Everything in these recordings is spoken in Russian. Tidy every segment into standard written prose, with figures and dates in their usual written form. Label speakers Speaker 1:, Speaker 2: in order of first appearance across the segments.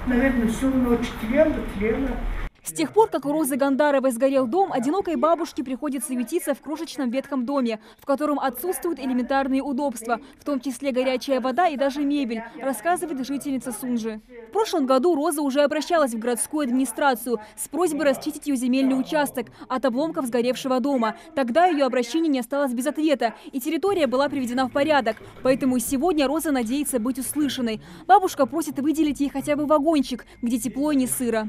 Speaker 1: Наверное, всю ночь тлела.
Speaker 2: С тех пор, как у Розы Гандаровой сгорел дом, одинокой бабушке приходится ютиться в крошечном ветхом доме, в котором отсутствуют элементарные удобства, в том числе горячая вода и даже мебель, рассказывает жительница Сунжи. В прошлом году Роза уже обращалась в городскую администрацию с просьбой расчистить ее земельный участок от обломков сгоревшего дома. Тогда ее обращение не осталось без ответа, и территория была приведена в порядок. Поэтому сегодня Роза надеется быть услышанной. Бабушка просит выделить ей хотя бы вагончик, где тепло и не сыро.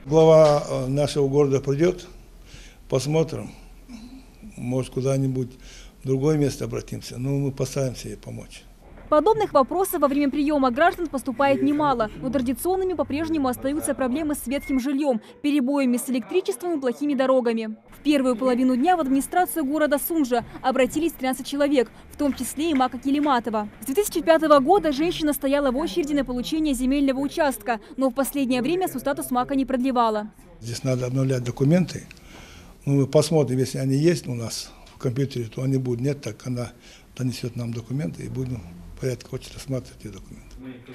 Speaker 3: Глава нашего города придет, посмотрим, может куда-нибудь в другое место обратимся, но мы постараемся ей помочь.
Speaker 2: Подобных вопросов во время приема граждан поступает немало, но традиционными по-прежнему остаются проблемы с ветхим жильем, перебоями с электричеством и плохими дорогами. В первую половину дня в администрацию города Сунжа обратились 13 человек, в том числе и Мака Келиматова. С 2005 года женщина стояла в очереди на получение земельного участка, но в последнее время свой статус Мака не продлевала.
Speaker 3: Здесь надо обновлять документы. Мы посмотрим, если они есть у нас в компьютере, то они будут. Нет, так она донесет нам документы и будем в порядке очереди рассматривать эти документы.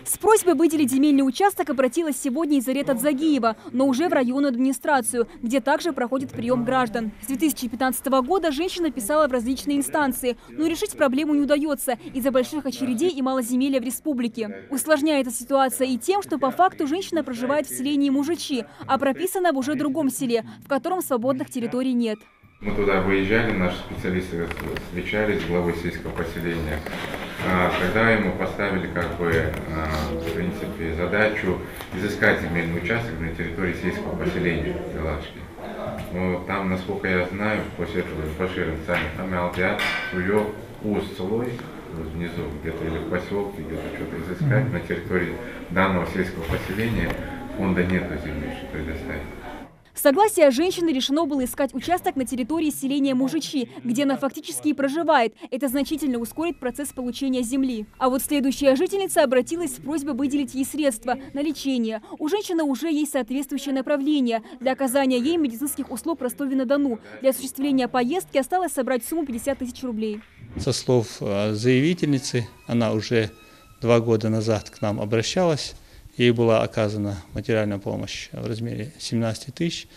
Speaker 2: С просьбой выделить земельный участок обратилась сегодня Изарета Дзагиева, но уже в районную администрацию, где также проходит прием граждан. С 2015 года женщина писала в различные инстанции, но решить проблему не удается из-за больших очередей и малоземелья в республике. Усложняется ситуация и тем, что по факту женщина проживает в селении Мужичи, а прописана в уже другом селе, в котором свободных территорий нет.
Speaker 4: Мы туда выезжали, наши специалисты встречались с главой сельского поселения. Тогда ему поставили в принципе, задачу изыскать земельный участок на территории сельского поселения Белашки. Но там, насколько я знаю, после этого Башир там Алдиат сует слой внизу, где-то или в поселке, где-то что-то изыскать на территории данного сельского поселения. Фонда нету земли, что предоставить.
Speaker 2: Согласие женщины решено было искать участок на территории селения Мужичи, где она фактически и проживает. Это значительно ускорит процесс получения земли. А вот следующая жительница обратилась с просьбой выделить ей средства на лечение. У женщины уже есть соответствующее направление для оказания ей медицинских услуг в Ростове-на-Дону. Для осуществления поездки осталось собрать сумму 50 тысяч рублей.
Speaker 5: Со слов заявительницы, она уже 2 года назад к нам обращалась. Ей была оказана материальная помощь в размере 17 тысяч.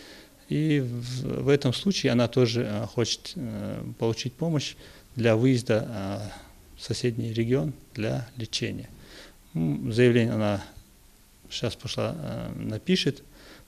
Speaker 5: И в этом случае она тоже хочет получить помощь для выезда в соседний регион для лечения. Заявление она сейчас напишет,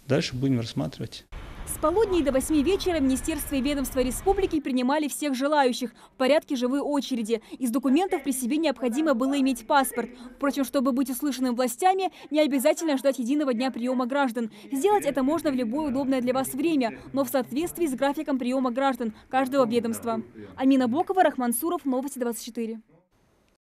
Speaker 5: дальше будем рассматривать.
Speaker 2: С полудня до 8 вечера министерства и ведомства республики принимали всех желающих в порядке живой очереди. Из документов при себе необходимо было иметь паспорт. Впрочем, чтобы быть услышанным властями, не обязательно ждать единого дня приема граждан. Сделать это можно в любое удобное для вас время, но в соответствии с графиком приема граждан каждого ведомства. Амина Бокова, Рахман Суров, Новости 24.